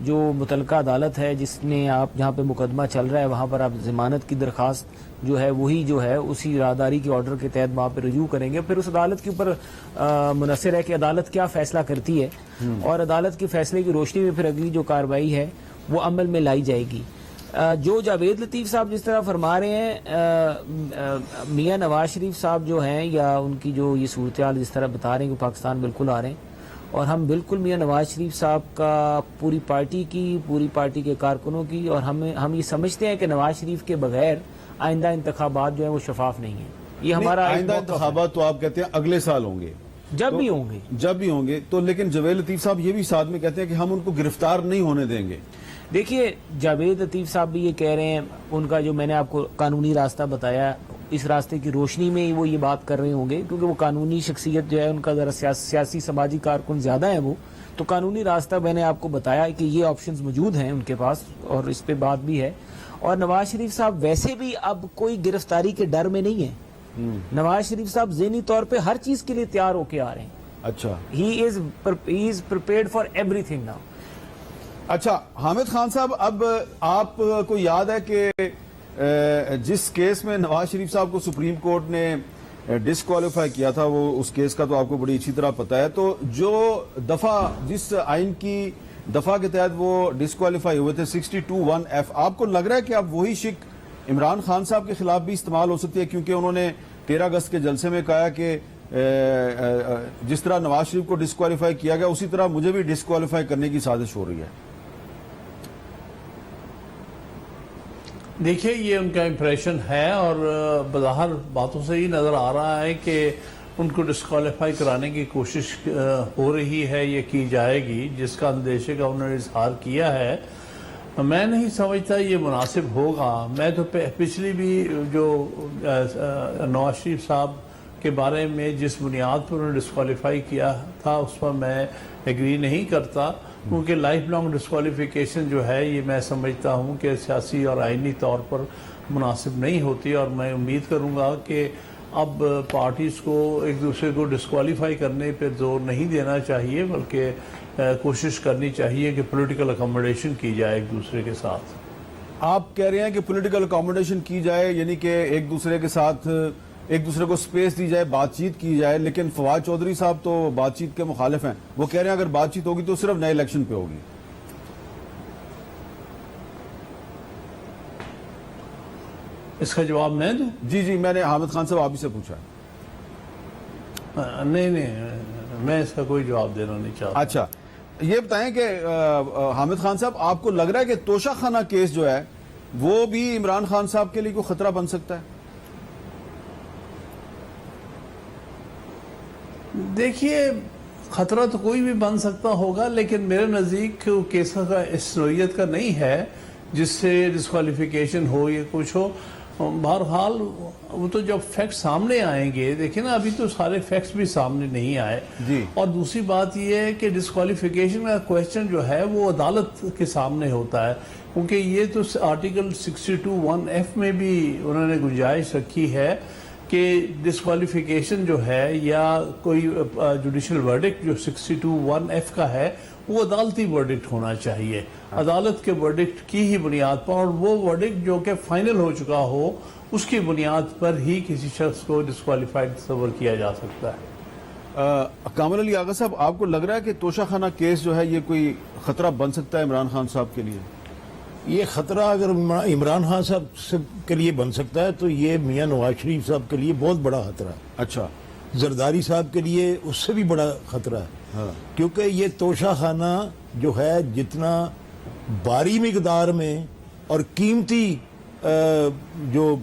جو متعلقہ عدالت ہے جس نے آپ جہاں پہ مقدمہ چل رہا ہے وہاں پر آپ ضمانت کی درخواست جو ہے وہی جو ہے اسی راہداری کے آرڈر کے تحت وہاں پہ رجوع کریں گے. پھر اس عدالت کے اوپر منحصر ہے کہ عدالت کیا فیصلہ کرتی ہے اور عدالت کے فیصلے کی روشنی میں پھر اگلی جو کارروائی ہے وہ عمل میں لائی جائے گی. جو جاوید لطیف صاحب جس طرح فرما رہے ہیں میاں نواز شریف صاحب جو ہیں یا ان کی جو یہ صورتحال جس طرح بتا رہے ہیں کہ پاکستان بالکل آ رہے ہیں اور ہم بالکل میاں نواز شریف صاحب کا پوری پارٹی کے کارکنوں کی اور ہم یہ سمجھتے ہیں کہ نواز شریف کے بغیر آئندہ انتخابات جو ہیں وہ شفاف نہیں ہیں. یہ ہمارا آئندہ انتخابات تو آپ کہتے ہیں اگلے سال ہوں گے جب بھی ہوں گے تو لیکن جاوید لطیف صاحب یہ بھی ساتھ میں کہتے ہیں کہ ہم ان کو گرفتار نہیں ہونے دیں گے. دیکھیے جاوید لطیف صاحب بھی یہ کہہ رہے ہیں ان کا جو میں نے آپ کو قانونی راستہ بتایا اس راستے کی روشنی میں ہی وہ یہ بات کر رہے ہوں گے کیونکہ وہ قانونی شخصیت جو ہے ان کا ذرا سیاسی سماجی کارکن زیادہ ہیں وہ تو قانونی راستہ میں نے آپ کو بتایا کہ یہ آپشنز موجود ہیں ان کے پاس اور اس پہ بات بھی ہے. اور نواز شریف صاحب ویسے بھی اب کوئی گرفتاری کے ڈر میں نہیں ہے. نواز شریف صاحب ذہنی طور پہ ہر چیز کے لیے تیار ہو کے آ رہے ہیں. اچھا ہی is prepared for everything now. اچھا حامد خان صاحب اب آپ کو یاد ہے کہ جس کیس میں نواز شریف صاحب کو سپریم کورٹ نے ڈسکوالیفائی کیا تھا وہ اس کیس کا تو آپ کو بڑی اچھی طرح پتا ہے تو جو دفعہ جس آئین کی دفعہ کے تحت وہ ڈسکوالیفائی ہوئے تھے 62(1)(f) آپ کو لگ رہا ہے کہ اب وہی شک عمران خان صاحب کے خلاف بھی استعمال ہو سکتی ہے کیونکہ انہوں نے 13 اگست کے جلسے میں کہا کہ جس طرح نواز شریف کو ڈسکوالیفائی کیا گیا اسی طرح مجھے بھی ڈسکوالیفائی کرنے کی سازش ہو رہی ہے. دیکھیے یہ ان کا امپریشن ہے اور بظاہر باتوں سے ہی نظر آ رہا ہے کہ ان کو ڈسکوالیفائی کرانے کی کوشش ہو رہی ہے یہ کی جائے گی جس کا اندیشے کا انہوں نے اظہار کیا ہے. میں نہیں سمجھتا یہ مناسب ہوگا. میں تو پچھلی بھی جو نواز شریف صاحب کے بارے میں جس بنیاد پر انہوں نے ڈسکوالیفائی کیا تھا اس پر میں ایگری نہیں کرتا کیونکہ لائف لانگ ڈسکوالیفیکیشن جو ہے یہ میں سمجھتا ہوں کہ سیاسی اور آئینی طور پر مناسب نہیں ہوتی اور میں امید کروں گا کہ اب پارٹیز کو ایک دوسرے کو ڈسکوالیفائی کرنے پہ زور نہیں دینا چاہیے بلکہ کوشش کرنی چاہیے کہ پولیٹیکل اکاموڈیشن کی جائے ایک دوسرے کے ساتھ. آپ کہہ رہے ہیں کہ پولیٹیکل اکاموڈیشن کی جائے یعنی کہ ایک دوسرے کے ساتھ ایک دوسرے کو سپیس دی جائے بات چیت کی جائے لیکن فواد چودھری صاحب تو بات چیت کے مخالف ہیں. وہ کہہ رہے ہیں اگر بات چیت ہوگی تو صرف نئے الیکشن پہ ہوگی. اس کا جواب میں دوں؟ جی میں نے حامد خان صاحب آپ ہی سے پوچھا ہے. نہیں میں اس کا کوئی جواب دینا نہیں چاہتا. اچھا یہ بتائیں کہ حامد خان صاحب آپ کو لگ رہا ہے کہ توشہ خانہ کیس جو ہے وہ بھی عمران خان صاحب کے لیے کوئی خطرہ بن سکتا ہے؟ دیکھیے خطرہ تو کوئی بھی بن سکتا ہوگا لیکن میرے نزدیک کیس کا اس نوعیت کا نہیں ہے جس سے ڈسکوالیفیکیشن ہو یا کچھ ہو. بہرحال وہ تو جب فیکٹس سامنے آئیں گے دیکھیں نا ابھی تو سارے فیکٹس بھی سامنے نہیں آئے. اور دوسری بات یہ ہے کہ ڈسکوالیفیکیشن کا کویسچن جو ہے وہ عدالت کے سامنے ہوتا ہے کیونکہ یہ تو آرٹیکل 62(1)(f) میں بھی انہوں نے گنجائش رکھی ہے کہ ڈسکوالیفیکیشن جو ہے یا کوئی جوڈیشل ورڈکٹ جو 62(1)(f) کا ہے وہ عدالتی ورڈکٹ ہونا چاہیے. عدالت کے ورڈکٹ کی ہی بنیاد پر اور وہ ورڈکٹ جو کہ فائنل ہو چکا ہو اس کی بنیاد پر ہی کسی شخص کو ڈسکوالیفائڈ تصور کیا جا سکتا ہے. کامل علی آغا صاحب آپ کو لگ رہا ہے کہ توشہ خانہ کیس جو ہے یہ کوئی خطرہ بن سکتا ہے عمران خان صاحب کے لیے؟ یہ خطرہ اگر عمران خان صاحب کے لیے بن سکتا ہے تو یہ میاں نواز شریف صاحب کے لیے بہت بڑا خطرہ ہے. اچھا زرداری صاحب کے لیے اس سے بھی بڑا خطرہ ہے کیونکہ یہ توشہ خانہ جو ہے جتنا باری مقدار میں اور قیمتی جو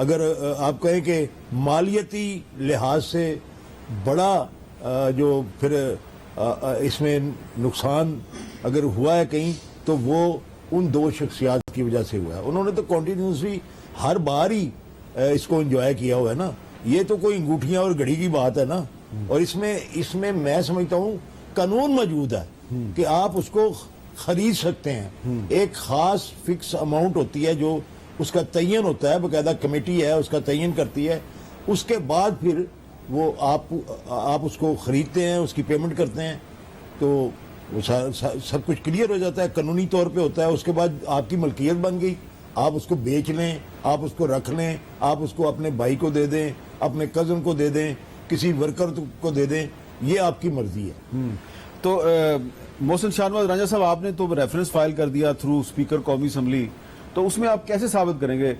اگر آپ کہیں کہ مالیتی لحاظ سے بڑا جو پھر اس میں نقصان اگر ہوا ہے کہیں تو وہ ان دو شخصیات کی وجہ سے ہوا ہے. انہوں نے تو کنٹینیوسلی ہر بار ہی اس کو انجوائے کیا ہوا ہے نا. یہ تو کوئی انگوٹھیاں اور گھڑی کی بات ہے نا. اور اس میں میں سمجھتا ہوں قانون موجود ہے کہ آپ اس کو خرید سکتے ہیں. ایک خاص فکس اماؤنٹ ہوتی ہے جو اس کا تعین ہوتا ہے, باقاعدہ کمیٹی ہے اس کا تعین کرتی ہے. اس کے بعد پھر وہ آپ اس کو خریدتے ہیں, اس کی پیمنٹ کرتے ہیں. تو وہ سب کچھ کلیئر ہو جاتا ہے، قانونی طور پہ ہوتا ہے. اس کے بعد آپ کی ملکیت بن گئی، آپ اس کو بیچ لیں، آپ اس کو رکھ لیں، آپ اس کو اپنے بھائی کو دے دیں، اپنے کزن کو دے دیں، کسی ورکر کو دے دیں، یہ آپ کی مرضی ہے. تو محسن شاہ نواز رانجھا صاحب، آپ نے تو ریفرنس فائل کر دیا تھرو اسپیکر قومی اسمبلی، تو اس میں آپ کیسے ثابت کریں گے؟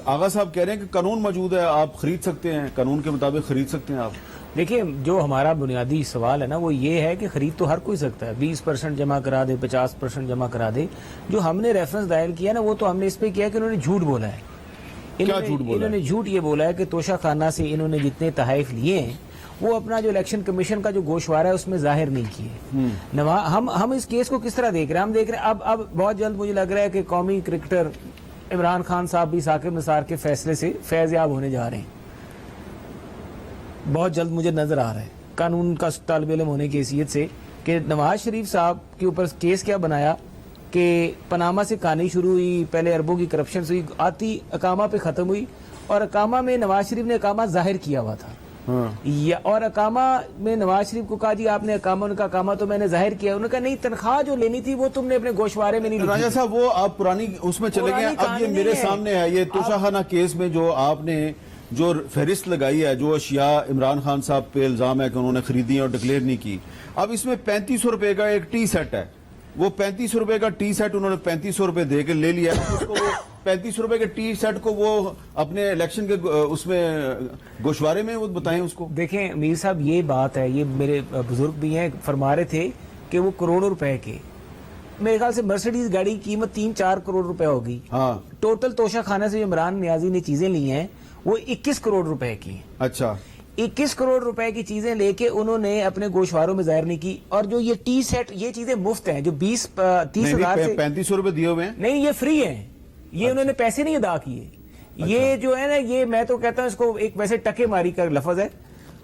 آغا صاحب کہہ رہے ہیں کہ قانون موجود ہے، آپ خرید سکتے ہیں، قانون کے مطابق خرید سکتے ہیں آپ. دیکھیں، جو ہمارا بنیادی سوال ہے نا وہ یہ ہے کہ خرید تو ہر کوئی سکتا ہے، 20% جمع کرا دے، 50% جمع کرا دے. جو ہم نے ریفرنس دائر کیا نا وہ تو ہم نے اس پہ کیا کہ انہوں نے جھوٹ بولا ہے. کیا جھوٹ بولا ہے؟ انہوں نے جھوٹ یہ بولا ہے کہ توشہ خانہ سے انہوں نے جتنے تحائف لیے ہیں وہ اپنا جو الیکشن کمیشن کا جو گوشوارہ ہے اس میں ظاہر نہیں کیے. ہم اس کیس کو کس طرح دیکھ رہے ہیں؟ ہم دیکھ رہے ہیں اب بہت جلد مجھے لگ رہا ہے کہ قومی کرکٹر عمران خان صاحب بھی ثاقب نثار کے فیصلے سے فیض یاب ہونے جا رہے ہیں. بہت جلد مجھے نظر آ رہا ہے قانون کا طالب علم ہونے کی حیثیت سے کہ نواز شریف صاحب کے اوپر کیس کیا بنایا کہ پاناما سے کہانی شروع ہوئی، پہلے اربوں کی کرپشن ہوئی، آتی اقامہ پہ ختم ہوئی، اور اقامہ میں نواز شریف نے اقامہ ظاہر کیا ہوا تھا. اور اقامہ میں نواز شریف کو کہا جی آپ نے اقامہ، ان کا اقامہ تو میں نے ظاہر کیا. انہوں نے کہا نہیں، تنخواہ جو لینی تھی وہ تم نے اپنے گوشوارے میں نہیں لکھی. رانجھا صاحب وہ آپ پرانی اس میں چلے گئے. اب یہ میرے سامنے ہے، یہ توشہ خانہ کیس میں جو آپ نے جو فہرست لگائی ہے، جو اشیاء عمران خان صاحب پہ الزام ہے کہ انہوں نے خریدی اور ڈکلیئر نہیں کی. اب اس میں 3500 روپے کا ایک ٹی سیٹ ہے، وہ 3500 روپے کا ٹی سیٹ انہوں نے 3500 روپے دے کے لے لیا. اس کو وہ 3500 روپے کے ٹی سیٹ کو وہ اپنے الیکشن کے اس میں گوشوارے میں وہ بتائیں اس کو. دیکھیں میر صاحب، یہ بات ہے، یہ میرے بزرگ بھی ہیں فرما رہے تھے کہ وہ کروڑوں روپے کے، میرے خیال سے مرسیڈیز گاڑی کی قیمت 3-4 کروڑ روپے ہوگی. ہاں، ٹوٹل توشہ خانہ سے جو عمران نیازی نے چیزیں لی ہیں وہ 21 کروڑ روپے کی ہیں. اچھا، 21 کروڑ روپے کی چیزیں لے کے انہوں نے اپنے گوشواروں میں ظاہر نہیں کی. اور جو یہ ٹی سیٹ، یہ چیزیں مفت ہیں، جو 20-30 ہزار سے 3500 روپے دیے ہوئے ہیں. نہیں، یہ فری ہیں، یہ انہوں نے پیسے نہیں ادا کیے. یہ جو ہے نا، یہ میں تو کہتا ہوں اس کو ایک ویسے ٹکے ماری کا لفظ ہے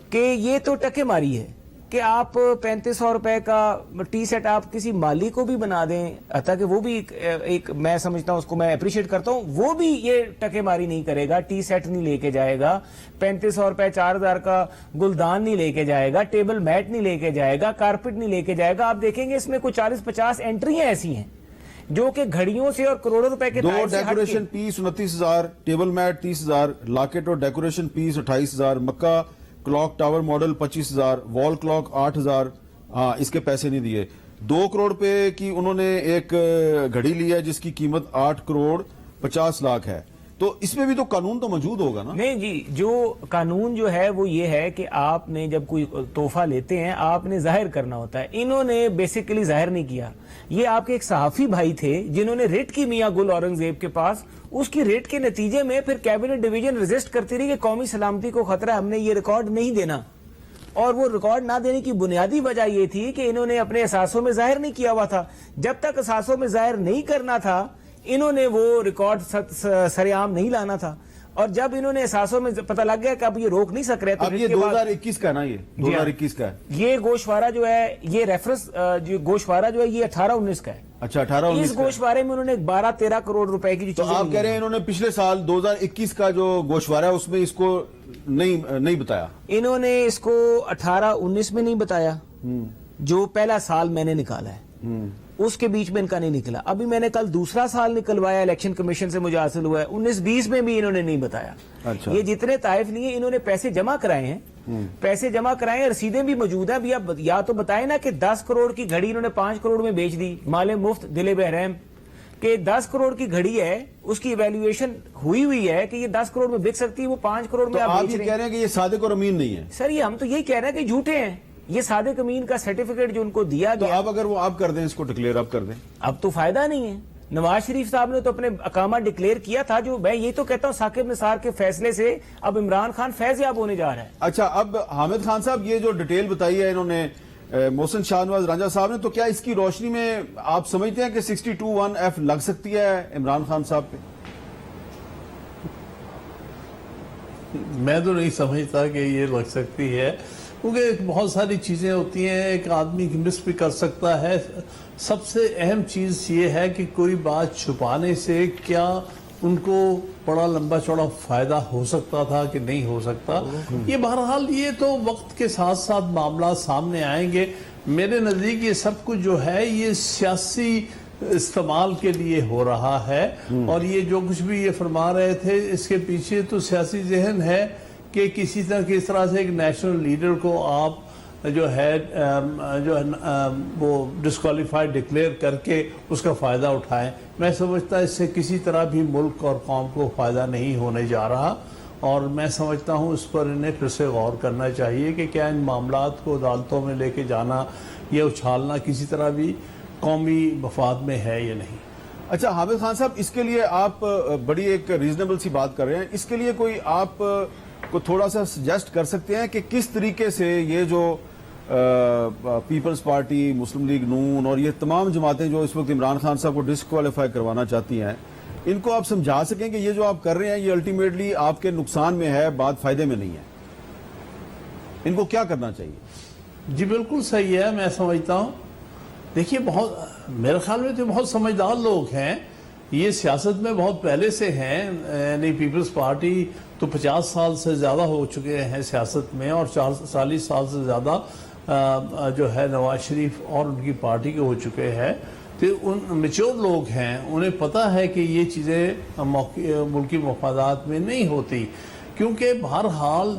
کہ یہ تو ٹکے ماری ہے کہ آپ 3500 روپے کا ٹی سیٹ آپ کسی مالی کو بھی بنا دیں، حتیٰ کہ وہ بھی ایک میں سمجھتا ہوں، اس کو میں اپریشیٹ کرتا ہوں، وہ بھی یہ ٹکے ماری نہیں کرے گا، ٹی سیٹ نہیں لے کے جائے گا، 3500 روپے 4000 کا گلدان نہیں لے کے جائے گا، ٹیبل میٹ نہیں لے کے جائے گا، کارپٹ نہیں لے کے جائے گا. آپ دیکھیں گے اس میں کوئی 40-50 انٹریاں ایسی ہیں جو کہ گھڑیوں سے اور کروڑوں روپے کے دو ڈیکوریشن پیس 29,000، ٹیبل میٹ 30,000، لاکٹ اور ڈیکوریشن پیس 28,000، مکہ کلاک ٹاور ماڈل 25,000، وال کلاک 8,000. ہاں، اس کے پیسے نہیں دیے. 2 کروڑ پہ کی انہوں نے ایک گھڑی لی ہے جس کی قیمت 8 کروڑ 50 لاکھ ہے. تو اس میں بھی تو قانون تو موجود ہوگا نا؟ نہیں جی، جو قانون جو ہے وہ یہ ہے کہ آپ نے جب کوئی تحفہ لیتے ہیں آپ نے ظاہر کرنا ہوتا ہے. انہوں نے بیسیکلی ظاہر نہیں کیا. یہ آپ کے ایک صحافی بھائی تھے جنہوں نے ریٹ کی میاں گل اورنگزیب کے پاس، اس کی ریٹ کے نتیجے میں پھر کیبنٹ ڈویژن ریزسٹ کرتی رہی کہ قومی سلامتی کو خطرہ، ہم نے یہ ریکارڈ نہیں دینا. اور وہ ریکارڈ نہ دینے کی بنیادی وجہ یہ تھی کہ انہوں نے اپنے اثاثوں میں ظاہر نہیں کیا ہوا تھا. جب تک اثاثوں میں ظاہر نہیں کرنا تھا انہوں نے وہ ریکارڈ سرعام نہیں لانا تھا. اور جب انہوں نے احساسوں میں پتہ لگ گیا کہ اب یہ روک نہیں سک رہے تو اب یہ 2021 کا نا، یہ 2021 کا ہے. یہ گوشوارہ جو ہے، یہ ریفرنس جو گوشوارہ جو ہے یہ 18-19 کا ہے. اچھا، 18-19 اس گوشوارے میں انہوں نے 12-13 کروڑ روپے کی جو تو چیزیں آپ کہہ رہے ہیں انہوں نے پچھلے سال 2021 کا جو گوشوارہ ہے اس میں اس کو نہیں بتایا. انہوں نے اس کو 18-19 میں نہیں بتایا، جو پہلا سال میں نے نکالا ہے اس کے بیچ میں ان کا نہیں نکلا. ابھی میں نے کل دوسرا سال نکلوایا، الیکشن کمیشن سے مجھے حاصل ہوا ہے، 19-20 میں بھی انہوں نے نہیں بتایا. اچھا. یہ جتنے طائف لیے انہوں نے پیسے جمع کرائے ہیں، رسیدیں بھی موجود ہیں. ابھی آپ یا تو بتائیں نا کہ 10 کروڑ کی گھڑی انہوں نے 5 کروڑ میں بیچ دی، مال مفت دل بحرم، کہ 10 کروڑ کی گھڑی ہے اس کی ایویلویشن ہوئی ہے کہ یہ 10 کروڑ میں بک سکتی ہے، وہ 5 کروڑ میں آپ یہ کہہ رہے ہیں کہ یہ صادق اور امین نہیں ہے. سر یہ ہم تو یہی کہہ رہے ہیں کہ جھوٹے ہیں. یہ صادق امین کا سرٹیفکیٹ جو ان کو دیا تو گیا، آپ اگر وہ آپ کر دیں، اس کو ڈکلیئر آپ کر دیں، اب تو فائدہ نہیں ہے. نواز شریف صاحب نے تو اپنے اقامہ ڈکلیئر کیا تھا، جو میں یہ تو کہتا ہوں ثاقب نثار کے فیصلے سے اب عمران خان فیض یاب ہونے جا رہا ہے. اچھا، اب حامد خان صاحب یہ جو ڈیٹیل بتائی ہے انہوں نے محسن شاہ نواز رانجھا صاحب نے، تو کیا اس کی روشنی میں آپ سمجھتے ہیں کہ 62(1)(f) لگ سکتی ہے عمران خان صاحب پہ؟ میں تو نہیں سمجھتا کہ یہ لگ سکتی ہے، کیونکہ بہت ساری چیزیں ہوتی ہیں، ایک آدمی مس بھی کر سکتا ہے. سب سے اہم چیز یہ ہے کہ کوئی بات چھپانے سے کیا ان کو بڑا لمبا چوڑا فائدہ ہو سکتا تھا کہ نہیں ہو سکتا. یہ بہرحال یہ تو وقت کے ساتھ ساتھ معاملات سامنے آئیں گے. میرے نزدیک یہ سب کچھ جو ہے یہ سیاسی استعمال کے لیے ہو رہا ہے، اور یہ جو کچھ بھی یہ فرما رہے تھے اس کے پیچھے تو سیاسی ذہن ہے کہ کس طرح سے ایک نیشنل لیڈر کو آپ جو ہے وہ ڈسکوالیفائڈ ڈکلیئر کر کے اس کا فائدہ اٹھائیں۔ میں سمجھتا اس سے کسی طرح بھی ملک اور قوم کو فائدہ نہیں ہونے جا رہا، اور میں سمجھتا ہوں اس پر انہیں پھر سے غور کرنا چاہیے کہ کیا ان معاملات کو عدالتوں میں لے کے جانا یا اچھالنا کسی طرح بھی قومی مفاد میں ہے یا نہیں۔ اچھا حامد خان صاحب، اس کے لیے آپ بڑی ایک ریزنیبل سی بات کر رہے ہیں، اس کے لیے کوئی آپ کو تھوڑا سا سجیسٹ کر سکتے ہیں کہ کس طریقے سے یہ جو پیپلز پارٹی، مسلم لیگ نون اور یہ تمام جماعتیں جو اس وقت عمران خان صاحب کو ڈسکوالیفائی کروانا چاہتی ہیں، ان کو آپ سمجھا سکیں کہ یہ جو آپ کر رہے ہیں یہ الٹیمیٹلی آپ کے نقصان میں ہے، بات فائدے میں نہیں ہے، ان کو کیا کرنا چاہیے؟ جی بالکل صحیح ہے، میں سمجھتا ہوں دیکھیے میرے خیال میں تو بہت سمجھدار لوگ ہیں، یہ سیاست میں بہت پہلے سے ہیں، یعنی پیپلز پارٹی تو 50 سال سے زیادہ ہو چکے ہیں سیاست میں، اور 40 سال سے زیادہ جو ہے نواز شریف اور ان کی پارٹی کے ہو چکے ہیں، تو ان میچور لوگ ہیں، انہیں پتہ ہے کہ یہ چیزیں ملکی مفادات میں نہیں ہوتی، کیونکہ بہرحال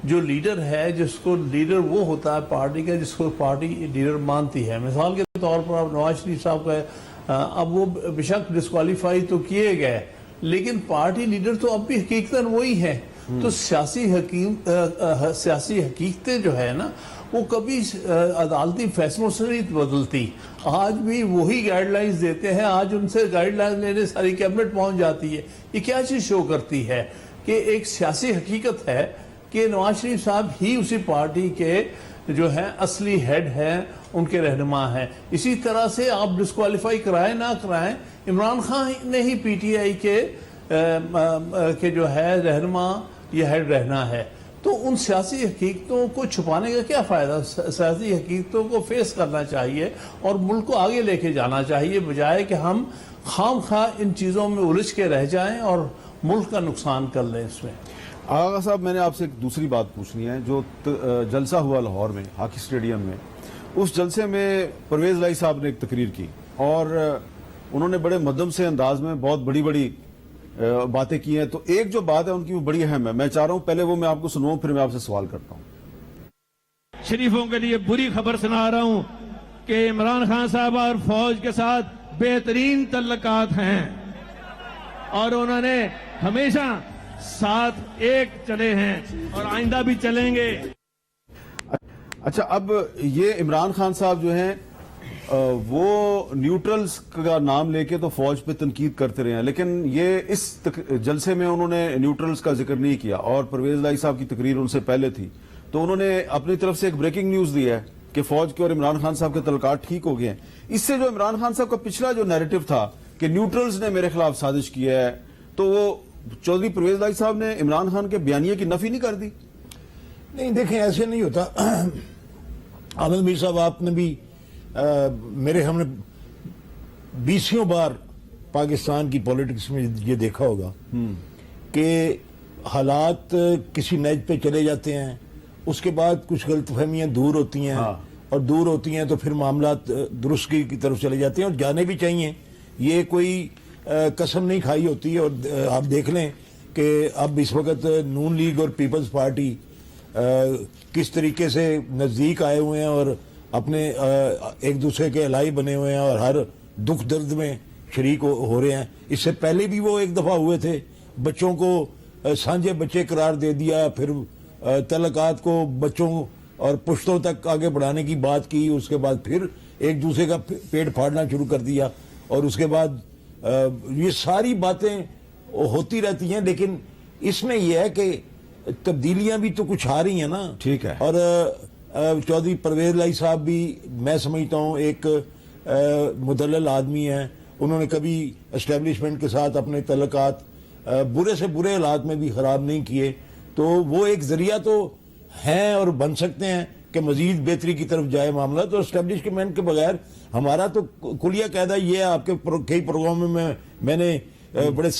جو لیڈر ہے، جس کو لیڈر وہ ہوتا ہے پارٹی کا جس کو پارٹی لیڈر مانتی ہے۔ مثال کے طور پر اب نواز شریف صاحب کا اب وہ بے شک ڈسکوالیفائی تو کیے گئے، لیکن پارٹی لیڈر تو اب بھی حقیقتاً وہی ہے، تو سیاسی حقیقتیں جو ہے نا وہ کبھی عدالتی فیصلوں سے نہیں بدلتی، آج بھی وہی گائیڈ لائنز دیتے ہیں، آج ان سے گائیڈ لائنز لینے ساری کیبنٹ پہنچ جاتی ہے۔ یہ کیا چیز شو کرتی ہے کہ ایک سیاسی حقیقت ہے کہ نواز شریف صاحب ہی اسی پارٹی کے جو ہے اصلی ہیڈ ہیں، ان کے رہنما ہیں۔ اسی طرح سے آپ ڈسکوالیفائی کرائیں نہ کرائیں، عمران خان نے ہی پی ٹی آئی کے جو ہے رہنما یا ہیڈ رہنا ہے، تو ان سیاسی حقیقتوں کو چھپانے کا کیا فائدہ؟ سیاسی حقیقتوں کو فیس کرنا چاہیے اور ملک کو آگے لے کے جانا چاہیے، بجائے کہ ہم خام خواہ ان چیزوں میں الجھ کے رہ جائیں اور ملک کا نقصان کر لیں۔ اس میں آغا صاحب میں نے آپ سے ایک دوسری بات پوچھنی ہے، جو جلسہ ہوا لاہور میں ہاکی اسٹیڈیم میں، اس جلسے میں پرویز لائی صاحب نے ایک تقریر کی اور انہوں نے بڑے مدم سے انداز میں بہت بڑی بڑی باتیں کی ہیں، تو ایک جو بات ہے ان کی وہ بڑی اہم ہے، میں چاہ رہا ہوں پہلے وہ میں آپ کو سنواؤں پھر میں آپ سے سوال کرتا ہوں۔ شریفوں کے لیے بری خبر سنا رہا ہوں کہ عمران خان صاحب اور فوج کے ساتھ بہترین تعلقات ہیں اور انہوں نے ہمیشہ ساتھ ایک چلے ہیں اور آئندہ بھی چلیں گے۔ اچھا، اب یہ عمران خان صاحب جو ہیں وہ نیوٹرلز کا نام لے کے تو فوج پہ تنقید کرتے رہے ہیں، لیکن یہ اس جلسے میں انہوں نے نیوٹرلز کا ذکر نہیں کیا، اور پرویز لائی صاحب کی تقریر ان سے پہلے تھی، تو انہوں نے اپنی طرف سے ایک بریکنگ نیوز دی ہے کہ فوج کے اور عمران خان صاحب کے تعلقات ٹھیک ہو گئے ہیں۔ اس سے جو عمران خان صاحب کا پچھلا جو نیریٹو تھا کہ نیوٹرلز نے میرے خلاف سازش کی ہے، تو وہ چودھری پرویز لائی صاحب نے عمران خان کے بیانیے کی نفی نہیں کر دی؟ نہیں دیکھیں، ایسے نہیں ہوتا۔ احمد میر صاحب، آپ نے بھی ہم نے 20 بار پاکستان کی پولیٹکس میں یہ دیکھا ہوگا کہ حالات کسی نیج پہ چلے جاتے ہیں، اس کے بعد کچھ غلط فہمیاں دور ہوتی ہیں، اور دور ہوتی ہیں تو پھر معاملات درستگی کی طرف چلے جاتے ہیں، اور جانے بھی چاہیے۔ یہ کوئی قسم نہیں کھائی ہوتی، اور آپ دیکھ لیں کہ اب اس وقت نون لیگ اور پیپلز پارٹی کس طریقے سے نزدیک آئے ہوئے ہیں اور اپنے ایک دوسرے کے الائی بنے ہوئے ہیں اور ہر دکھ درد میں شریک ہو رہے ہیں۔ اس سے پہلے بھی وہ ایک دفعہ ہوئے تھے، بچوں کو سانجھے بچے قرار دے دیا، پھر تعلقات کو بچوں اور پشتوں تک آگے بڑھانے کی بات کی، اس کے بعد پھر ایک دوسرے کا پیٹ پھاڑنا شروع کر دیا، اور اس کے بعد یہ ساری باتیں ہوتی رہتی ہیں۔ لیکن اس میں یہ ہے کہ تبدیلیاں بھی تو کچھ آ رہی ہیں نا۔ ٹھیک ہے۔ اور چودھری پرویز لائی صاحب بھی میں سمجھتا ہوں ایک مدلل آدمی ہیں، انہوں نے کبھی اسٹیبلشمنٹ کے ساتھ اپنے تعلقات برے سے برے حالات میں بھی خراب نہیں کیے، تو وہ ایک ذریعہ تو ہیں اور بن سکتے ہیں کہ مزید بہتری کی طرف جائے معاملہ۔ تو اسٹیبلشمنٹ کے بغیر ہمارا تو کلیہ قاعدہ یہ ہے، آپ کے کئی پروگراموں میں نے بڑے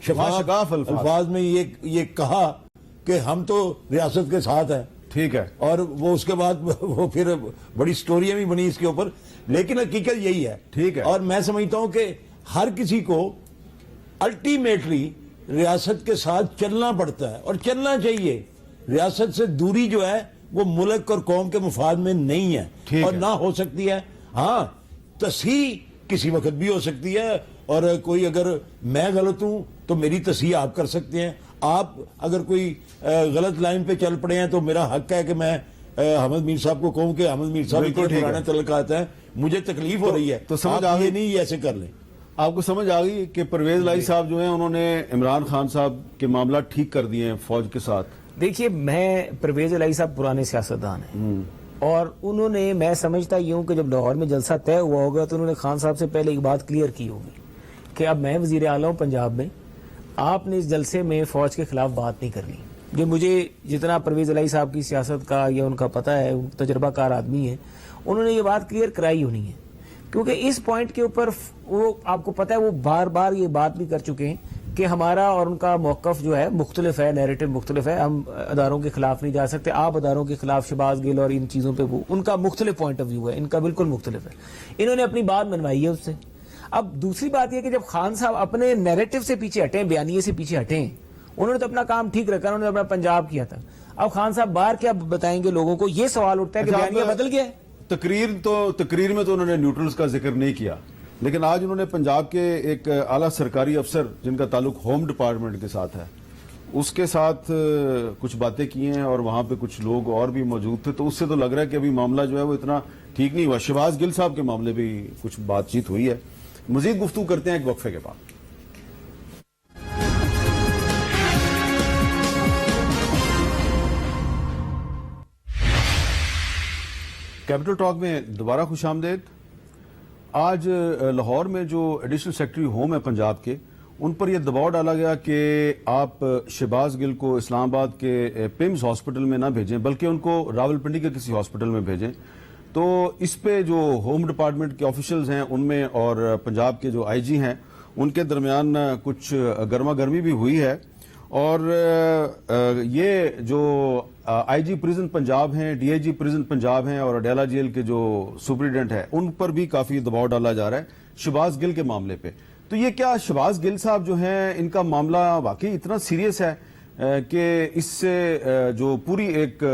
شفاف الفاظ میں یہ کہا کہ ہم تو ریاست کے ساتھ ہیں، ٹھیک ہے. اور وہ اس کے بعد وہ پھر بڑی سٹوریاں بھی بنی اس کے اوپر، لیکن حقیقت یہی ہے. ٹھیک ہے. اور میں سمجھتا ہوں کہ ہر کسی کو الٹیمیٹلی ریاست کے ساتھ چلنا پڑتا ہے اور چلنا چاہیے. ریاست سے دوری جو ہے وہ ملک اور قوم کے مفاد میں نہیں ہے اور نہ ہو سکتی ہے. ہاں تصحیح کسی وقت بھی ہو سکتی ہے، اور کوئی اگر میں غلط ہوں تو میری تصحیح آپ کر سکتے ہیں. آپ اگر کوئی غلط لائن پہ چل پڑے ہیں تو میرا حق ہے کہ میں حامد میر صاحب کو کہوں کہ حامد میر صاحب اتنے پرانے تعلقات ہیں، مجھے تکلیف ہو رہی ہے، تو سمجھ آپ آ گئی؟ یہ نہیں ایسے کر لیں. آپ کو سمجھ آ گئی کہ پرویز لائی صاحب جو ہیں انہوں نے عمران خان صاحب کے معاملات ٹھیک کر دیے ہیں فوج کے ساتھ؟ دیکھیے، میں پرویز الہی صاحب پرانے سیاستدان ہیں اور انہوں نے، میں سمجھتا یہ ہوں کہ جب لاہور میں جلسہ طے ہوا ہوگا تو انہوں نے خان صاحب سے پہلے ایک بات کلیئر کی ہوگی کہ اب میں وزیر اعلیٰ ہوں پنجاب میں، آپ نے اس جلسے میں فوج کے خلاف بات نہیں کرنی. جو مجھے جتنا پرویز الہی صاحب کی سیاست کا یا ان کا پتہ ہے، تجربہ کار آدمی ہے، انہوں نے یہ بات کلیئر کرائی ہونی ہے، کیونکہ اس پوائنٹ کے اوپر وہ آپ کو پتہ ہے وہ بار بار یہ بات بھی کر چکے ہیں کہ ہمارا اور ان کا موقف جو ہے مختلف ہے، نیریٹو مختلف ہے. ہم اداروں کے خلاف نہیں جا سکتے، آپ اداروں کے خلاف شہباز گل اور ان چیزوں پہ وہ ان کا مختلف پوائنٹ آف ویو ہے، ان کا بالکل مختلف ہے. انہوں نے اپنی بات منوائی ہے اس سے. اب دوسری بات یہ کہ جب خان صاحب اپنے نیریٹو سے پیچھے ہٹیں، بیانیے سے پیچھے ہٹیں، انہوں نے تو اپنا کام ٹھیک رکھا، انہوں نے اپنا پنجاب کیا تھا. اب خان صاحب باہر کیا بتائیں گے لوگوں کو؟ یہ سوال اٹھتا ہے کہ بیانیہ بدل گیا ہے. تقریر میں تو انہوں نے نیوٹرلز کا ذکر نہیں کیا، لیکن آج انہوں نے پنجاب کے ایک اعلیٰ سرکاری افسر جن کا تعلق ہوم ڈپارٹمنٹ کے ساتھ ہے اس کے ساتھ کچھ باتیں کی ہیں، اور وہاں پہ کچھ لوگ اور بھی موجود تھے. تو اس سے تو لگ رہا ہے کہ ابھی معاملہ جو ہے وہ اتنا ٹھیک نہیں ہوا. شہباز گل صاحب کے معاملے بھی کچھ بات چیت ہوئی ہے. مزید گفتگو کرتے ہیں ایک وقفے کے بعد. کیپٹل ٹاک میں دوبارہ خوش آمدید. آج لاہور میں جو ایڈیشنل سیکرٹری ہوم ہے پنجاب کے، ان پر یہ دباؤ ڈالا گیا کہ آپ شہباز گل کو اسلام آباد کے پیمز ہاسپٹل میں نہ بھیجیں بلکہ ان کو راولپنڈی کے کسی ہاسپٹل میں بھیجیں. تو اس پہ جو ہوم ڈپارٹمنٹ کے آفیشلز ہیں ان میں اور پنجاب کے جو آئی جی ہیں ان کے درمیان کچھ گرما گرمی بھی ہوئی ہے. اور یہ جو آئی جی پریزن پنجاب ہیں، D I G prison Punjab ہیں اور اڈیالہ جیل کے جو سپرنٹینڈنٹ ہیں ان پر بھی کافی دباؤ ڈالا جا رہا ہے شہباز گل کے معاملے پہ. تو یہ کیا شہباز گل صاحب جو ہیں ان کا معاملہ واقعی اتنا سیریس ہے کہ اس سے جو پوری ایک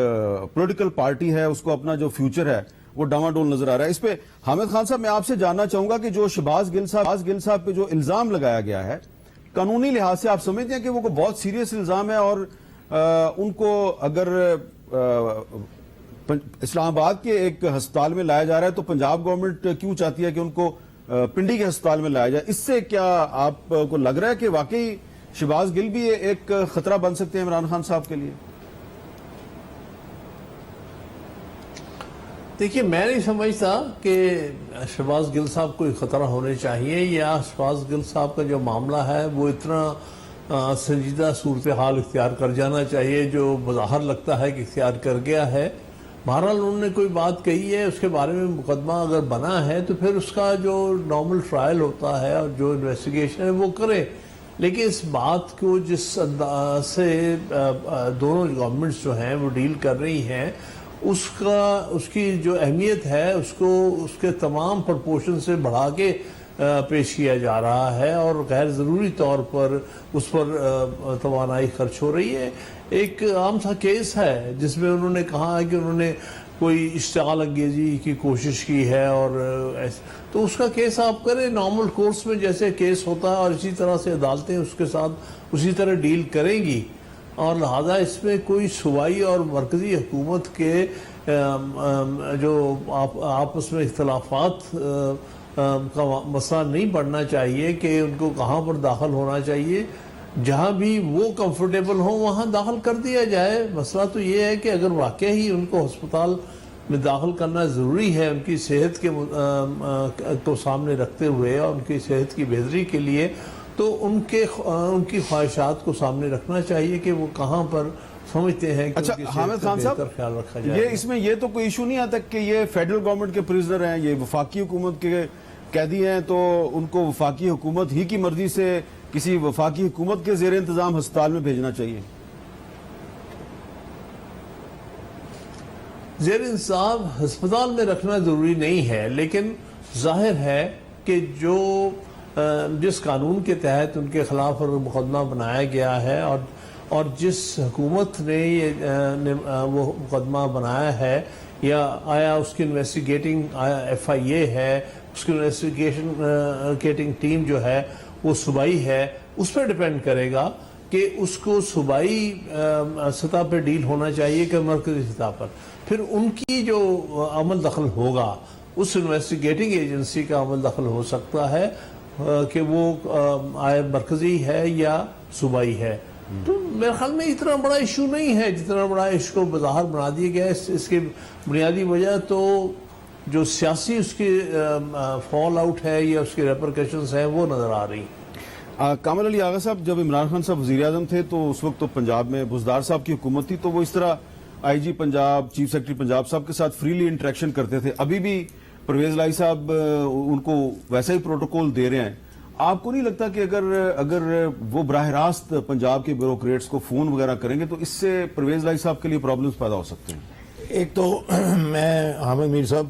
پولیٹیکل پارٹی ہے اس کو اپنا جو فیوچر ہے وہ ڈاواڈول نظر آ رہا ہے؟ اس پہ حامد خان صاحب میں آپ سے جاننا چاہوں گا کہ جو شہباز گل صاحب پہ جو الزام لگایا گیا ہے قانونی لحاظ سے آپ سمجھتے ہیں کہ وہ بہت سیریس الزام ہے، اور ان کو اگر اسلام آباد کے ایک ہسپتال میں لایا جا رہا ہے تو پنجاب گورنمنٹ کیوں چاہتی ہے کہ ان کو پنڈی کے ہسپتال میں لایا جائے؟ اس سے کیا آپ کو لگ رہا ہے کہ واقعی شہباز گل بھی ایک خطرہ بن سکتے ہیں عمران خان صاحب کے لیے؟ دیکھیے، میں نہیں سمجھتا کہ شہباز گل صاحب کوئی خطرہ ہونے چاہیے، یا شہباز گل صاحب کا جو معاملہ ہے وہ اتنا سنجیدہ صورتحال اختیار کر جانا چاہیے جو بظاہر لگتا ہے کہ اختیار کر گیا ہے. بہرحال انہوں نے کوئی بات کہی ہے، اس کے بارے میں مقدمہ اگر بنا ہے تو پھر اس کا جو نارمل ٹرائل ہوتا ہے اور جو انویسٹیگیشن ہے وہ کرے. لیکن اس بات کو جس انداز سے دونوں گورنمنٹس جو ہیں وہ ڈیل کر رہی ہیں، اس کی جو اہمیت ہے اس کو اس کے تمام پرپورشن سے بڑھا کے پیش کیا جا رہا ہے، اور غیر ضروری طور پر اس پر توانائی خرچ ہو رہی ہے. ایک عام سا کیس ہے جس میں انہوں نے کہا ہے کہ انہوں نے کوئی اشتعال انگیزی کی کوشش کی ہے، اور تو اس کا کیس آپ کریں نارمل کورس میں جیسے کیس ہوتا ہے، اور اسی طرح سے عدالتیں اس کے ساتھ اسی طرح ڈیل کریں گی. اور لہذا اس میں کوئی صوبائی اور مرکزی حکومت کے جو آپس میں اختلافات کا مسئلہ نہیں پڑنا چاہیے کہ ان کو کہاں پر داخل ہونا چاہیے. جہاں بھی وہ کمفرٹیبل ہوں وہاں داخل کر دیا جائے. مسئلہ تو یہ ہے کہ اگر واقعی ہی ان کو ہسپتال میں داخل کرنا ضروری ہے ان کی صحت کو سامنے رکھتے ہوئے اور ان کی صحت کی بہتری کے لیے، تو ان کی خواہشات کو سامنے رکھنا چاہیے کہ وہ کہاں پر سمجھتے ہیں کہ اچھا حامد خان صاحب، خیال رکھا جائے. یہ اس میں یہ تو کوئی ایشو نہیں آتا کہ یہ فیڈرل گورنمنٹ کے پریزنر ہیں، یہ وفاقی حکومت کے قیدی ہیں، تو ان کو وفاقی حکومت ہی کی مرضی سے کسی وفاقی حکومت کے زیر انتظام ہسپتال میں بھیجنا چاہیے؟ زیر انصاف ہسپتال میں رکھنا ضروری نہیں ہے، لیکن ظاہر ہے کہ جو جس قانون کے تحت ان کے خلاف مقدمہ بنایا گیا ہے اور جس حکومت نے وہ مقدمہ بنایا ہے، یا آیا اس کی انویسٹیگیٹنگ FIA ہے، اس کی انویسٹیگیٹنگ ٹیم جو ہے وہ صوبائی ہے، اس پہ ڈیپینڈ کرے گا کہ اس کو صوبائی سطح پہ ڈیل ہونا چاہیے کہ مرکزی سطح پر. پھر ان کی جو عمل دخل ہوگا اس انویسٹیگیٹنگ ایجنسی کا عمل دخل ہو سکتا ہے کہ وہ مرکزی ہے یا صوبائی ہے. تو میرے خیال میں اتنا بڑا ایشو نہیں ہے جتنا بڑا اس کو بظاہر بنا دیا گیا ہے. اس کی بنیادی وجہ تو جو سیاسی اس کی فال آؤٹ ہے یا اس کی ریپرکشنز ہیں وہ نظر آ رہی. کامل علی آغا صاحب، جب عمران خان صاحب وزیر اعظم تھے تو اس وقت تو پنجاب میں بزدار صاحب کی حکومت تھی، تو وہ اس طرح IG Punjab, chief secretary Punjab صاحب کے ساتھ فریلی انٹریکشن کرتے تھے. ابھی بھی پرویز لائی صاحب ان کو ویسا ہی پروٹوکول دے رہے ہیں. آپ کو نہیں لگتا کہ اگر وہ براہ راست پنجاب کے بیوروکریٹس کو فون وغیرہ کریں گے تو اس سے پرویز لائی صاحب کے لیے پرابلمز پیدا ہو سکتے ہیں؟ ایک تو میں حامد میر صاحب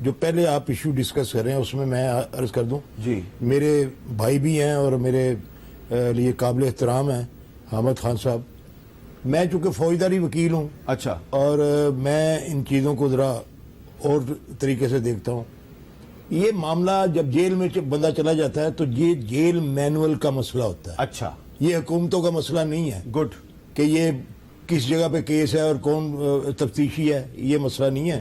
جو پہلے آپ ایشو ڈسکس کر رہے ہیں اس میں میں عرض کر دوں، جی میرے بھائی بھی ہیں اور میرے لیے قابل احترام ہیں حامد خان صاحب. میں چونکہ فوجداری وکیل ہوں، اچھا، اور میں ان چیزوں کو ذرا اور طریقے سے دیکھتا ہوں. یہ معاملہ جب جیل میں بندہ چلا جاتا ہے تو یہ جیل مینول کا مسئلہ ہوتا ہے. اچھا، یہ حکومتوں کا مسئلہ نہیں ہے گڈ کہ یہ کس جگہ پہ کیس ہے اور کون تفتیشی ہے. یہ مسئلہ نہیں ہے.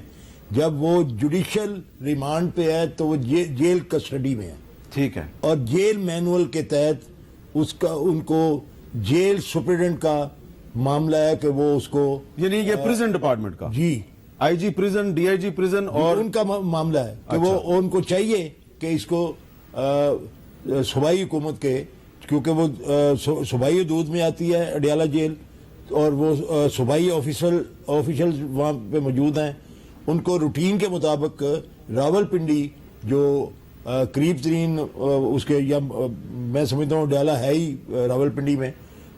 جب وہ جوڈیشل ریمانڈ پہ ہے تو وہ جیل کسٹڈی میں ہے. ٹھیک ہے. اور جیل مینول کے تحت ان کو جیل سپرڈنٹ کا معاملہ ہے کہ وہ اس کو، یعنی یہ پریزن ڈپارٹمنٹ کا، جی IG پریزن، DIG پریزن، اور ان کا معاملہ ہے کہ وہ ان کو چاہیے کہ اس کو صوبائی حکومت کے، کیونکہ وہ صوبائی حدود میں آتی ہے اڈیالہ جیل، اور وہ صوبائی آفیشل وہاں پہ موجود ہیں، ان کو روٹین کے مطابق راول پنڈی جو قریب ترین اس کے، یا میں سمجھتا ہوں اڈیالہ ہے ہی راول پنڈی میں،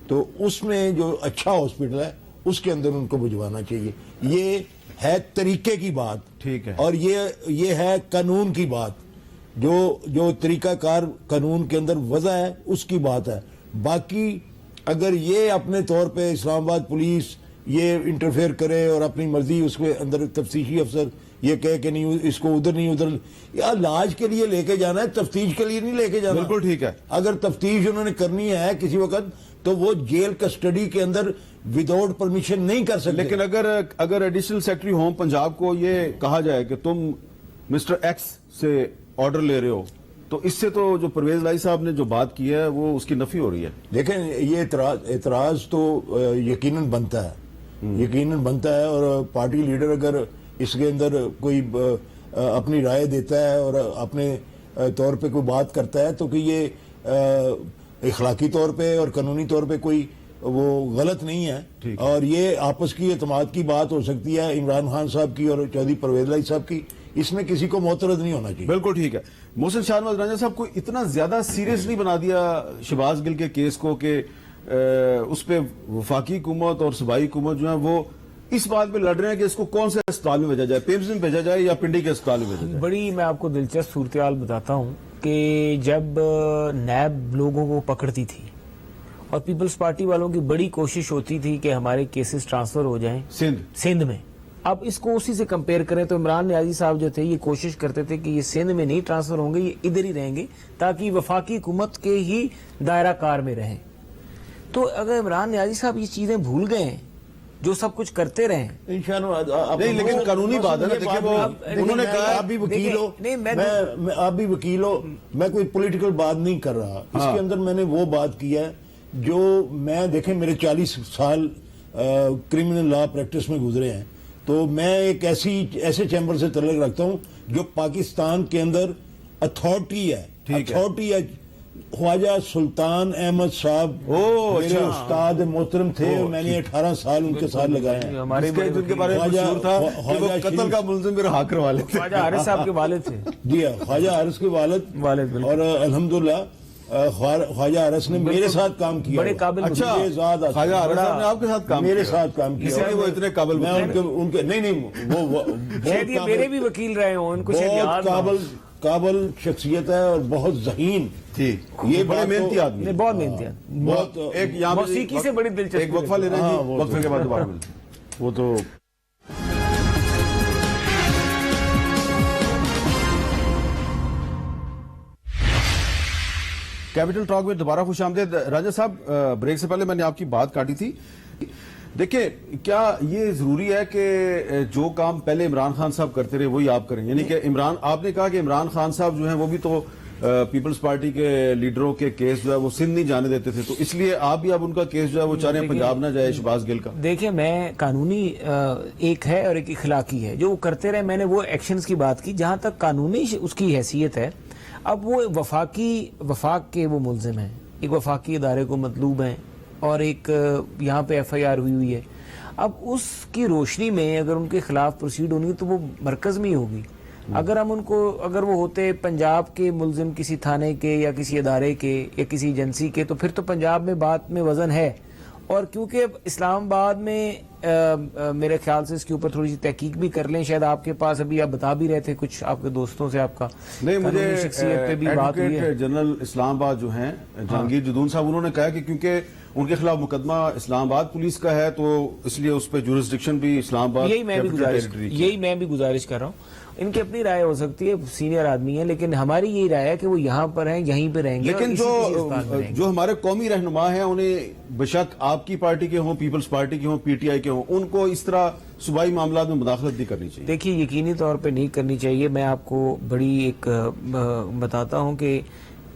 تو اس میں جو اچھا ہاسپٹل ہے اس کے اندر ان کو بھجوانا چاہیے. یہ ہے طریقے کی بات، ٹھیک ہے، اور یہ ہے قانون کی بات. جو طریقہ کار قانون کے اندر وضع ہے اس کی بات ہے. باقی اگر یہ اپنے طور پہ اسلام آباد پولیس یہ انٹرفیئر کرے اور اپنی مرضی اس کے اندر تفتیشی افسر یہ کہے کہ نہیں اس کو ادھر نہیں ادھر، یا علاج کے لیے لے کے جانا ہے، تفتیش کے لیے نہیں لے کے جانا. بالکل ٹھیک ہے. اگر تفتیش انہوں نے کرنی ہے کسی وقت تو وہ جیل کسٹڈی کے اندر وداؤٹ پرمیشن نہیں کر سکتے. لیکن اگر ایڈیشنل سیکرٹری ہوم پنجاب کو یہ کہا جائے کہ تم مسٹر ایکس سے آرڈر لے رہے ہو، تو اس سے تو جو پرویز لائی صاحب نے جو بات کی ہے وہ اس کی نفی ہو رہی ہے. دیکھیں یہ اعتراض تو یقیناً بنتا ہے، اور پارٹی لیڈر اگر اس کے اندر کوئی اپنی رائے دیتا ہے اور اپنے طور پہ کوئی بات کرتا ہے تو کہ یہ اخلاقی طور پہ اور قانونی طور پہ کوئی وہ غلط نہیں ہے. اور یہ آپس کی اعتماد کی بات ہو سکتی ہے عمران خان صاحب کی اور چودھری پرویز لائی صاحب کی. اس میں کسی کو معترض نہیں ہونا چاہیے. بالکل ٹھیک ہے. محسن شاہ نواز رانجھا صاحب کو اتنا زیادہ سیریس نہیں بنا دیا شہباز گل کے کیس کو کہ اس پہ وفاقی حکومت اور صوبائی حکومت جو ہے وہ اس بات پہ لڑ رہے ہیں کہ اس کو کون سے اسپتال میں بھیجا جائے، پیمز میں بھیجا جائے یا پنڈی کے اسپتال میں بھیجا جائے؟ بڑی میں آپ کو دلچسپ صورتحال بتاتا ہوں کہ جب نیب لوگوں کو پکڑتی تھی اور پیپلز پارٹی والوں کی بڑی کوشش ہوتی تھی کہ ہمارے کیسز ٹرانسفر ہو جائیں سندھ میں، اب اس کو اسی سے کمپیئر کریں تو عمران نیازی صاحب جو تھے یہ کوشش کرتے تھے کہ یہ سندھ میں نہیں ٹرانسفر ہوں گے، یہ ادھر ہی رہیں گے تاکہ وفاقی حکومت کے ہی دائرہ کار میں رہیں. تو اگر عمران نیازی صاحب یہ چیزیں بھول گئے ہیں جو سب کچھ کرتے رہے نہیں، لیکن قانونی بات ہے نا. دیکھیں وہ انہوں نے کہا آپ بھی وکیل ہو، آپ بھی وکیل ہو، میں کوئی پولیٹیکل بات نہیں کر رہا. اس کے اندر میں نے وہ بات کی ہے جو میں، دیکھیں میرے 40 سال کرمنل لا پریکٹس میں گزرے ہیں، تو میں ایک ایسے چیمبر سے تعلق رکھتا ہوں جو پاکستان کے اندر اتھارٹی ہے. خواجہ سلطان احمد صاحب میرے استاد محترم تھے، میں نے 18 سال ان کے ساتھ لگائے ہیں. جن کے بارے میں مشہور تھا کہ وہ قتل کا ملزم بھی رہا کروا لیتے. خواجہ حارث صاحب کے والد تھے. جی ہاں، خواجہ حارث کے والد. اور الحمدللہ خواجہ ارس نے میرے ساتھ کام کیا بڑے ہوا۔ قابل اچھا مجھے یاد آتا خواجہ ہے۔ ارس صاحب نے آپ کے ساتھ کام میرے کیا؟ ساتھ کام کیا اسی لیے وہ اتنے قابل میں ان کے نہیں وہ شاید یہ میرے بھی وکیل رہے ہوں، ان کو شاید بہت یاد نہ ہو۔ قابل شخصیت ہے اور بہت ذہین جی یہ بڑے بات تو- محنتی آدمی نہیں، بہت محنتی ہے۔ بہت ایک یہاں پہ موسیقی سے بڑی دلچسپی ایک وقفہ لینا ہے ہاں، جی، وہ وقفے تو- کے بعد دوبارہ ملتے ہیں۔ وہ تو کیپٹل ٹاک میں دوبارہ خوش آمدید۔ راجہ صاحب بریک سے پہلے میں نے آپ کی بات کاٹی تھی، دیکھیں کیا یہ ضروری ہے کہ جو کام پہلے عمران خان صاحب کرتے رہے وہی آپ کریں؟ یعنی کہ آپ نے کہا کہ عمران خان صاحب جو ہیں وہ بھی تو پیپلز پارٹی کے لیڈروں کے کیس جو ہے وہ سندھ نہیں جانے دیتے تھے، تو اس لیے آپ بھی اب ان کا کیس جو ہے وہ چاہ رہے ہیں پنجاب نہ جائے شہباز گل کا؟ دیکھیں میں قانونی ایک ہے اور ایک اخلاقی ہے، جو وہ کرتے رہے، میں نے وہ ایکشنز کی بات کی جہاں تک قانونی اس کی حیثیت ہے۔ اب وہ وفاق کے وہ ملزم ہیں، ایک وفاقی ادارے کو مطلوب ہیں اور ایک یہاں پہ ایف آئی آر ہوئی ہے۔ اب اس کی روشنی میں اگر ان کے خلاف پروسیڈ ہونی تو وہ مرکز میں ہی ہوگی۔ اگر وہ ہوتے پنجاب کے ملزم کسی تھانے کے یا کسی ادارے کے یا کسی ایجنسی کے، تو پھر تو پنجاب میں بات میں وزن ہے۔ اور کیونکہ اسلام آباد میں میرے خیال سے اس کے اوپر تھوڑی سی تحقیق بھی کر لیں، شاید آپ کے پاس ابھی آپ بتا بھی رہے تھے کچھ آپ کے دوستوں سے آپ کا نہیں، مجھے قانونی شخصیت پہ بھی بات ہوئی ہے۔ ایڈوکیٹ جنرل اسلام آباد جو ہیں جہانگیر جدون صاحب، انہوں نے کہا کہ کیونکہ ان کے خلاف مقدمہ اسلام آباد پولیس کا ہے تو اس لیے اس پہ جورسڈکشن بھی اسلام آباد یہی میں بھی گزارش کر رہا ہوں۔ ان کی اپنی رائے ہو سکتی ہے، سینئر آدمی ہیں، لیکن ہماری یہی رائے ہے کہ وہ یہاں پر ہیں، یہیں پہ رہیں گے، لیکن جو ہمارے قومی رہنما ہیں انہیں بشک آپ کی پارٹی کے ہوں، پیپلز پارٹی کے ہوں، پی ٹی آئی کے ہوں، ان کو اس طرح صوبائی معاملات میں مداخلت نہیں کرنی چاہیے۔ دیکھیے یقینی طور پہ نہیں کرنی چاہیے۔ میں آپ کو بڑی ایک بتاتا ہوں کہ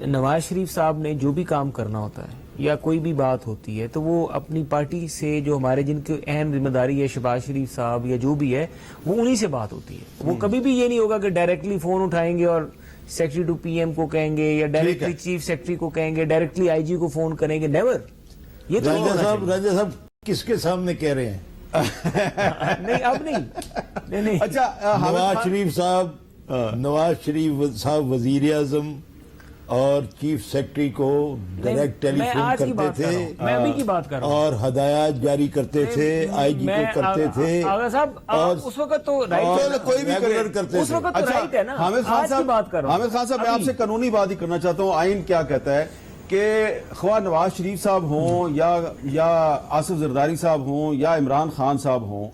نواز شریف صاحب نے جو بھی کام کرنا ہوتا ہے یا کوئی بھی بات ہوتی ہے تو وہ اپنی پارٹی سے، جو ہمارے جن کی اہم ذمہ داری ہے، شہباز شریف صاحب یا جو بھی ہے، وہ انہی سے بات ہوتی ہے۔ وہ کبھی بھی یہ نہیں ہوگا کہ ڈائریکٹلی فون اٹھائیں گے اور سیکرٹری ٹو پی ایم کو کہیں گے یا ڈائریکٹلی چیف سیکرٹری کو کہیں گے، ڈائریکٹلی آئی جی کو فون کریں گے، نیور۔ یہ تو نہیں ہونا چاہیے۔ راجہ صاحب کس کے سامنے کہہ رہے ہیں؟ نہیں اب نہیں۔ اچھا نواز شریف صاحب وزیر اعظم اور چیف سیکرٹری کو ڈائریکٹ ٹیلی فون کرتے تھے، میں ابھی کی بات کر رہا ہوں، اور ہدایات جاری کرتے تھے، آئی جی کو کرتے تھے، آغا صاحب اس وقت تو رائٹ کوئی بھی ریگولر کرتے اس تھے۔ وقت تو رائٹ ہے نا۔ حامد خان آج کی بات کر رہا ہوں، حامد خان صاحب میں آپ سے قانونی بات ہی کرنا چاہتا ہوں۔ آئین کیا کہتا ہے کہ خواہ نواز شریف صاحب ہوں یا آصف زرداری صاحب ہوں یا عمران خان صاحب ہوں،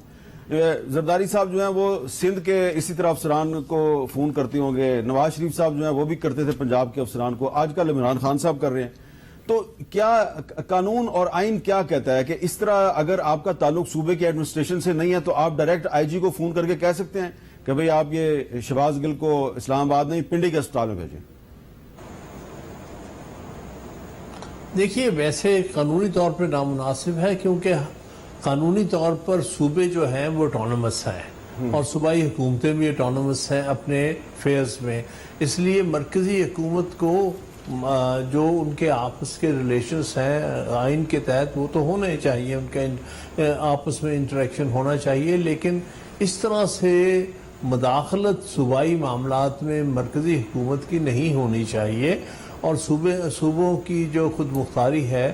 زرداری صاحب جو ہیں وہ سندھ کے اسی طرح افسران کو فون کرتے ہوں گے، نواز شریف صاحب جو ہیں وہ بھی کرتے تھے پنجاب کے افسران کو، آج کل عمران خان صاحب کر رہے ہیں۔ تو کیا قانون اور آئین کیا کہتا ہے کہ اس طرح اگر آپ کا تعلق صوبے کی ایڈمنسٹریشن سے نہیں ہے تو آپ ڈائریکٹ آئی جی کو فون کر کے کہہ سکتے ہیں کہ بھئی آپ یہ شہباز گل کو اسلام آباد نہیں پنڈی کے اسپتال میں بھیجیں؟ دیکھیے ویسے قانونی طور پر نامناسب ہے، کیونکہ قانونی طور پر صوبے جو ہیں وہ اٹانومس ہیں اور صوبائی حکومتیں بھی اٹانومس ہیں اپنے فیئرز میں، اس لیے مرکزی حکومت کو جو ان کے آپس کے ریلیشنز ہیں آئین کے تحت وہ تو ہونے چاہیے، ان کا آپس میں انٹریکشن ہونا چاہیے، لیکن اس طرح سے مداخلت صوبائی معاملات میں مرکزی حکومت کی نہیں ہونی چاہیے، اور صوبوں کی جو خود مختاری ہے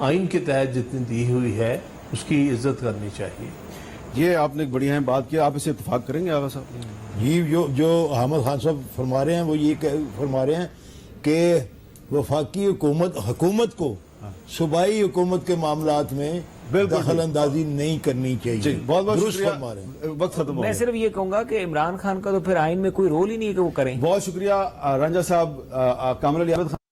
آئین کے تحت جتنی دی ہوئی ہے اس کی عزت کرنی چاہیے۔ یہ آپ نے ایک بڑی اہم بات کی، آپ اسے اتفاق کریں گے آغا صاحب؟ جی جو حامد خان صاحب فرما رہے ہیں وہ یہ فرما رہے ہیں کہ وفاقی حکومت کو صوبائی حکومت کے معاملات میں دخل اندازی نہیں کرنی چاہیے۔ بہت بہت درست شکریہ، فرما رہے ہیں۔ وقت ختم ہو میں گیا۔ صرف یہ کہوں گا کہ عمران خان کا تو پھر آئین میں کوئی رول ہی نہیں ہے کہ وہ کریں۔ بہت شکریہ رنجا صاحب، کامل علی احمد خان